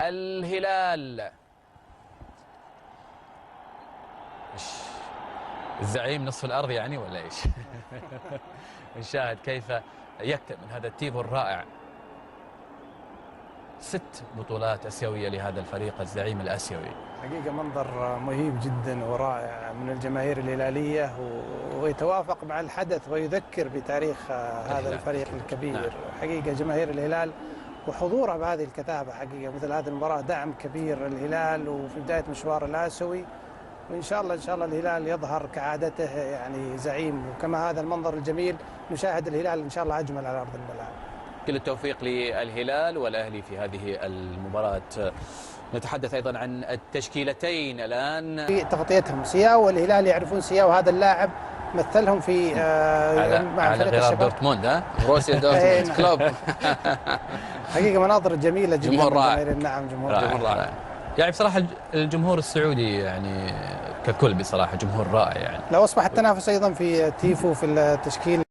الهلال. الزعيم نصف الأرض يعني ولا إيش؟ نشاهد كيف يكتمل هذا التيفو الرائع. 6 بطولات آسيوية لهذا الفريق الزعيم الآسيوي. حقيقة منظر مهيب جدا ورائع من الجماهير الهلالية، ويتوافق مع الحدث ويذكر بتاريخ هذا الفريق الكبير. نعم. حقيقة جماهير الهلال وحضورها بهذه الكثافة حقيقة مثل هذه المباراة دعم كبير للهلال وفي بداية مشوار الآسيوي، وإن شاء الله الهلال يظهر كعادته يعني زعيم، وكما هذا المنظر الجميل نشاهد الهلال إن شاء الله أجمل على أرض الملعب. كل التوفيق للهلال والأهلي في هذه المباراة. نتحدث أيضا عن التشكيلتين الآن. في تغطيتهم سياو والهلال يعرفون سياو، هذا اللاعب مثلهم في على غرار دورتموند، بروسيا دورتموند كلوب. حقيقة مناظر جميلة جدا. جمهور رائع. نعم جمهور رائع. يعني بصراحة الجمهور السعودي يعني ككل بصراحة جمهور رائع يعني. لو أصبح التنافس أيضا في تيفو في التشكيل